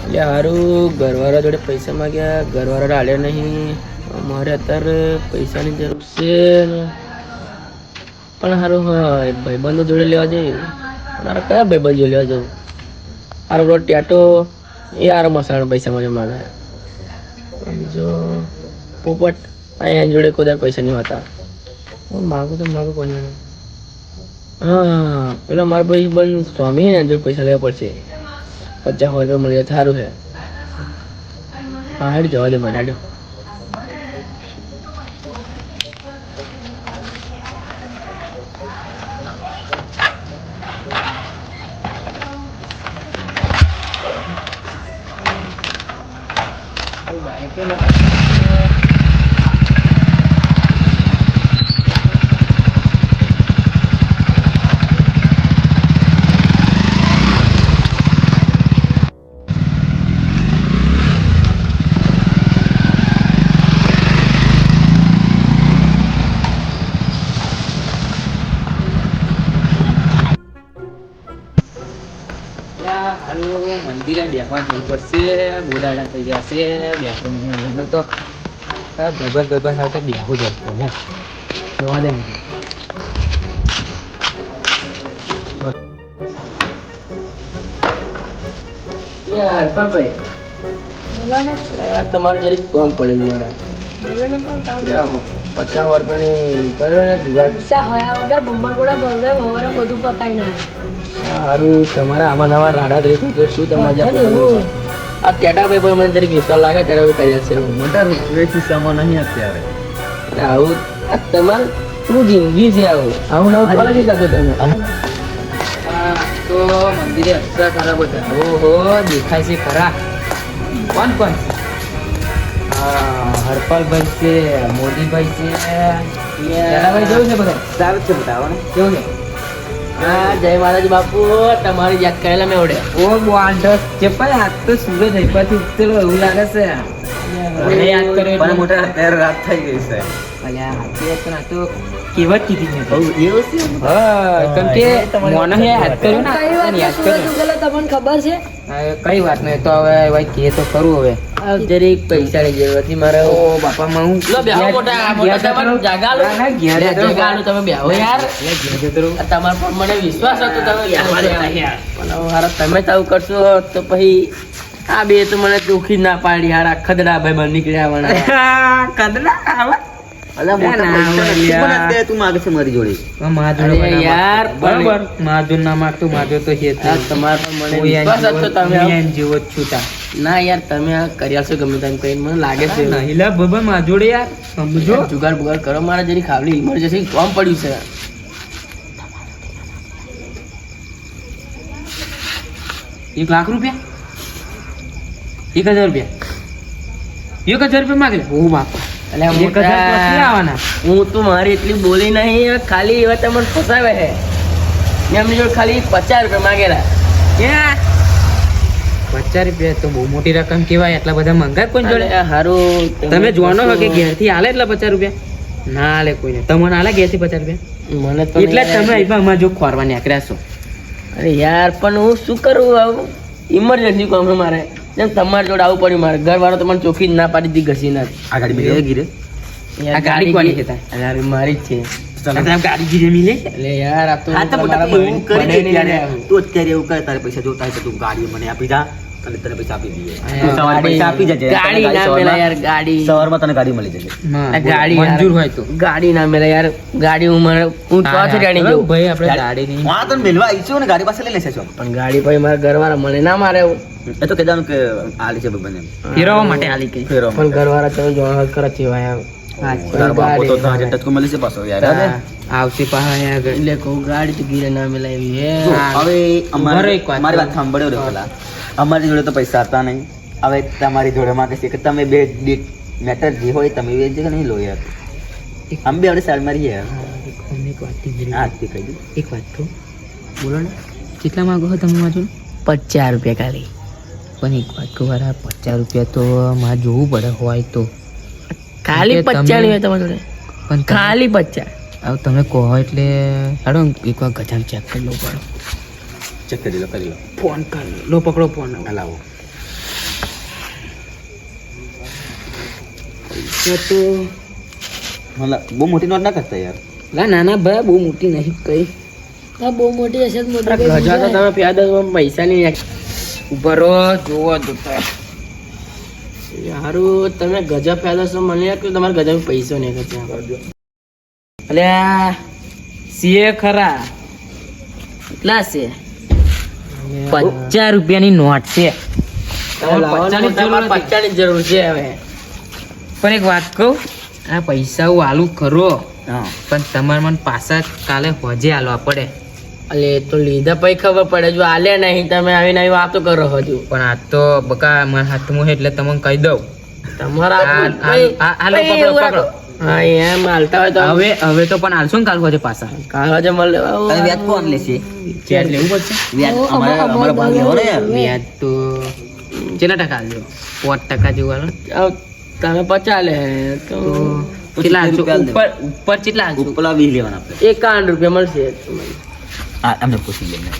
એટલે સારું ઘરવાળા જોડે પૈસા માગ્યા, ઘરવાળા આલ્યા નહીં. મારે અત્યારે પૈસાની જરૂર છે ને. પણ સારું હા ભાઈબંધો જોડે લેવા જઈએ. મારા કયા ભાઈબંધ જોડે લેવા જવું? સારો પેલો ટેટો એ સારો મસાલા પૈસા મને માગે. બીજો પોપટ અહીંયા જોડે કોઈ પૈસા નહીં હોતા. હું માગું તો માગું કોઈ નહીં. હા પેલા મારા ભાઈબંધ સ્વામી ને જોડે પૈસા લેવા પડશે. 50 રૂપિયા મળી જાય સારું છે. હા હેડ જવા દે મને હેડો. મંદિરે બેસવા જવું પડશે. બોલાડા થઈ જશે બેસવાનું તો ગરબા સાથે બેસવું જ જોવા દે. તમારે જરીક કોમ પડે મારા 50 વર્ષની કર્યો ને બધું પતાઈ ના સારું. તમારા આમાં નવા રાડા દેખું તો શું તમારે આ ટેટા ભાઈ મને જરીક વિશ્વાસ લાગે ત્યારે કરી હશે. મોટા રૂપિયાથી સામાન નહીં અત્યારે. આવું આ તમારે શું જિંદગી છે? આવું નવું કોલેજ કરતો તમે તો મંદિરે અક્ષર ખરા બધા. ઓહો દેખાય છે ખરા. કોણ કોણ? હરપાલભાઈ છે, મોદીભાઈ છે, ભાઈ જેવું છે બધા. સારું છે બતાવો ને કેવું છે? હા જય મહારાજ બાપુ. તમારી યાદ કરેલા મેં ઓડે. ઓ બોંડો ચેપાય આજ તો સૂરજ હઈપાથી ઉગતેલો એવું લાગે છે. મને યાદ કર્યો પણ મોટા અત્યારે રાત થઈ ગઈ છે. અલ્યા હાચી વાત પણ આ તો કેવત કીધી છે. બહુ એવું છે. હા કેમ કે મોને યાદ કર્યો ને યાદ કર્યો. તમને ખબર છે? કઈ વાત નહીં તો હવે ભાઈ કે તો કરું. હવે જરીક પૈસાની જરૂર હતી મારે. ઓ બાપા માં હું જાગા તમે બેહો યાર. તમારા પર મને વિશ્વાસ હતો તમે તમે તો આવું કરશો તો પછી આ બે તો મને દુખી ના પાડી યાર. આ ખદડા ભાઈ બન નીકળ્યા કદલા તું માગે છે મારી જોડે યાર. બરાબર માજો ના માગતો માજો તો છે તમારા પર મને વિશ્વાસ હતો તમે જેવો જ છૂટા ના યાર. તમે આ કર્યા છો ગમે તેમ કઈ મને લાગે છે. નહીલા બાબા માજોડે યાર સમજો. જુગાડ બુગાડ કરો મારા જરી ખાવલી ઇમરજન્સી કોમ પડ્યું છે. 1 લાખ રૂપિયા 1000 રૂપિયા 1000 રૂપિયા માગે. ઓ બાપા એટલે 1000 પછી આવવાના. હું તો મારી એટલી બોલી નહીં. ખાલી એવા તમને ફસાવે છે. મેં એમની જોડે ખાલી 50 રૂપિયા માંગેલા. ક્યાં 50 રૂપિયા તો બહુ મોટી રકમ કહેવાય. એટલા બધા મંગાય કોઈ જોડે? સારું તમે જોવાનો હો કે ઘેરથી આલે એટલા 50 રૂપિયા ના આલે કોઈને. તમને આલે ઘેરથી 50 રૂપિયા મને તો એટલે જ તમે અહીંયા અમાર જો ખોરવા નીકળ્યા છો. અરે યાર પણ હું શું કરું? આવું ઇમરજન્સી કામ છે મારે. જેમ તમારી જોડે આવું પડ્યું મારે. ઘરવાળો તો મને ચોખ્ખી જ ના પાડી દીધી ઘસી ના. આ ગાડી મિલે ગીરે. યાર, આ ગાડી કોની છે તાર? યાર મારી જ છે. તમે ગાડી ગીરે મિલે એટલે યાર આ તો હા તો તમારા એવું કરી દે બને ત્યારે. નહીં. તું અત્યારે એવું કરે તારે પૈસા જોતા હોય તો તું ગાડી મને આપી જા અને તને પૈસા આપી દઈએ. તું સવારે ગાડી- પૈસા આપી જજે. ગાડી ના મેલા યાર. ગાડી સવારમાં તને ગાડી મળી જશે. આ ગાડી મંજૂર હોય તો ગાડી ના મેલા યાર. ગાડી હું મને હું તો છે ગાડી જેવું. ભાઈ આપણે ગાડી નહીં હા તો મેલવા આવીશું ને ગાડી પાસે લઈ લેશે છો. પણ ગાડી પછી મારા ઘરવાળા મને ના મારે એવું. એ તો કહેવાનું કે આલી છે બને ફેરવવા માટે આલી કઈ. ફેરવવા પણ ઘરવાળા તમે જોવા કરે છે ભાઈ. તારા બાપો તો તારે ટચકો મળી છે પાછો યાર. આવશે પાછા યાર. એટલે કહું ગાડી તો ગીરે ના મેલા એવી હે. હવે અમારી વાત સાંભળ્યો રે પેલા. અમારી જોડે તો પૈસા હતા નહીં. હવે તમારી જોડે માંગે છે કે તમે બે દીટ મેટર જે હોય તમે એ જ નહીં લો યાર. આમ બી આપણે સાઈડ મારી યાર. હા તે કહી દઉં. એક વાત કહું બોલો ને. કેટલા માંગો છો તમે માજુ? 50 રૂપિયા ખાલી. પણ એક વાત કહું યાર, 50 રૂપિયા તો મારે જોવું પડે હોય તો. ખાલી કે 50 તમે- હોય તમારી જોડે? પણ ખાલી 50. હવે તમે કહો એટલે હાડો એકવાર ગજામ ચેક કરી લો પડે. ચેક કરી લો કરી લો. ફોન કર લો. પકડો ફોન. હલાવો. તો મતલબ બહુ મોટી નોટ ના કરતા યાર. લા નાના ભાઈ બહુ મોટી નહીં કઈ. હા બહુ મોટી હશે તો મોટી અરે કઈ ગજા તો સમજાય. તમે પ્યાદ પૈસા નહીં ઉપર જોવો તો સારું તમે ગજા પ્યાદા છો મને કે તમારે ગજામાં પૈસો નહીં કરશે અલ્યા સીએ ખરા કેટલા છે 50 રૂપિયાની નોટ છે. પચાસની જરૂર છે હવે. પણ એક વાત કહું, આ પૈસા હું આલું ખરો, હા પણ તમારે મને પાછા કાલે હોજે આલવા પડે. અલે તો લીધા પછી ખબર પડે જો આલે નહીં તમે આવીને આવી વાતો કરો હજુ પણ આ તો બકા મારા હાથમાં છે એટલે તમને કહી દઉં. તમારા હાલો, પકડો, પકડો. હા એમ હાલતા હોય તો હવે તો પણ હાલશો ને કાલ હોજે પાછા. કાલે જે મળે અને વ્યાજ કોણ લેશે? વ્યાજ લેવું પડશે. વ્યાજ અમારે ભાગ લેવો ને યાર. વ્યાજ તો કેટલા ટકા આલજો? 5% જેવું આલો. તમે 50 લે તો કેટલા આલજો? રૂપિયા ઉપર કેટલા આલજો? ઉપલા 20 લેવાના આપણે. 51 રૂપિયા મળશે તમને. હા અમને પૂછી લઈને.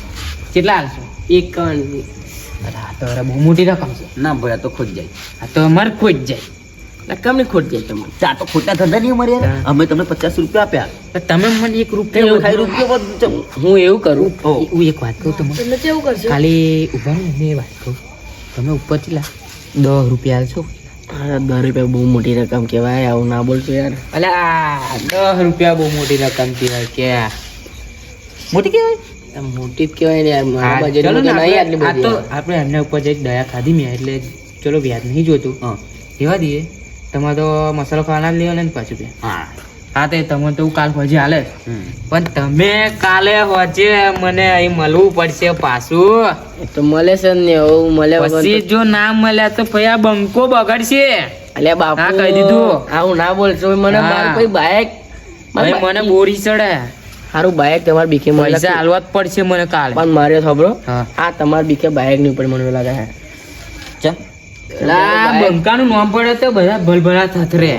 કેટલા આલશો? 51. અરે આ તો અરે બહુ મોટી રકમ છે. ના ભાઈ આ તો ખોટ જાય. આ તો અમારે ખોટ જાય. રકમની ખોટ જાય તમને. આ તો ખોટા ધંધા નહીં અમારે યાર. હા. અમે તમને 50 રૂપિયા આપ્યા. તો તમે મને 1 રૂપિયા 60 રૂપિયા બધું. હું એવું કરું હું એક વાત કહું તમને, એટલે કેવું કરશો? ખાલી ઉભા રહો ને, મેં વાત કહું, તમે ઉપર કેટલા 10 રૂપિયા આલશો? હા 10 રૂપિયા બહુ મોટી રકમ કહેવાય આવું ના બોલશો યાર. અલ્યા 10 રૂપિયા બહુ મોટી રકમ કહેવાય કે મોટી કહેવાય. આ મોટી જ કહેવાય ને યાર મારા હા, બજેટ ચલો ને, નહીં આટલી આ બધી તો યાર. આપણે એમના ઉપર જઈ દયા ખાધી મેં એટલે ચલો વ્યાજ નહીં જોતું, હા એવા દઈએ. તમારે તો મસાલો ખાવાના જ લેવાના ને પાછું બે. હા હા તે તમને તો હું કાલ હોજે હાલે, હમ. પણ તમે કાલે હોજે મને અહીં મળવું પડશે પાછું. એ તો મળે છે ને એવું મળે પછી જો ના મળ્યા તો ભાઈ આ બંકો બગડશે. અલ્યા બાપુ હા, કહી દીધું. આવું ના બોલશો મને હા. મારું કોઈ બાઈક ભાઈ મને બોરી ચડે, સારું બાઈક તમારે બીકે મળે પૈસા હાલવા જ પડશે મને કાલે. પણ મારે ખબરો હા. આ તમારે બીકે બાઈક ની ઉપર મને લાગે છે ચમ. લા બંકાનું નામ પડે તો બધા ભલભલા થથરે.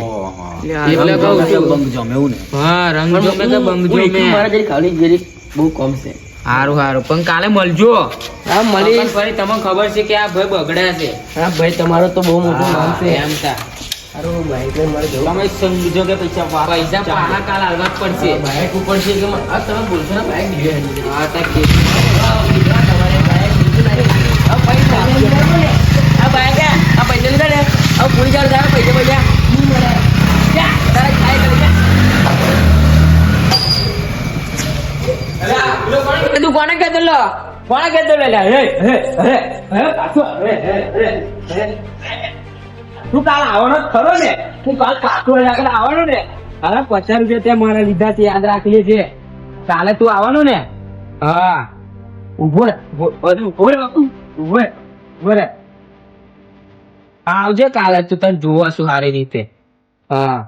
એટલે કહું છું. બંગ જમે એવું ને. હા, રંગ જોમે કે બંગ હું એકલું મારે જોમે. જરી ખાલી જરી બહુ કમ છે હારું હારું, પણ કાલે મળજો. હા મળી પણ ફરી તમને ખબર છે કે આ ભાઈ બગડ્યા છે. હા ભાઈ તમારો તો બહુ મોટું નામ હા, છે એમ તા. સારું બાઈક લઈને મારે જવું તમે સમજો કે પૈસા પૈસા પાછા કાલ હાલવા જ પડશે. બાઈક ઉપર છે કે આ તમે બોલશો ને બાઈક દીધી હા, તા કે આ બાઈક આ પૈસા લીધા ને હવે પૂરી ચાલ થાય પૈસા પૈસા નહીં મળે જા તારા ખાય કરી જા તું કોને કહેતો લો કોને કહેતો લે હે હે હે હે પાછો હે હે હે તું કાલ આવવાનો જ ખરો ને તું કાલ પાછો આગળ આવવાનો ને અરે 50 રૂપિયા ત્યાં મારા લીધા છે, યાદ રાખી છે. કાલે તું આવવાનું ને? હા. ઉભો રે ઉભો રે બાપુ ઉભો રે, ઉભો રે. આવજે કાલે તું તને જોવા છું સારી રીતે. હા.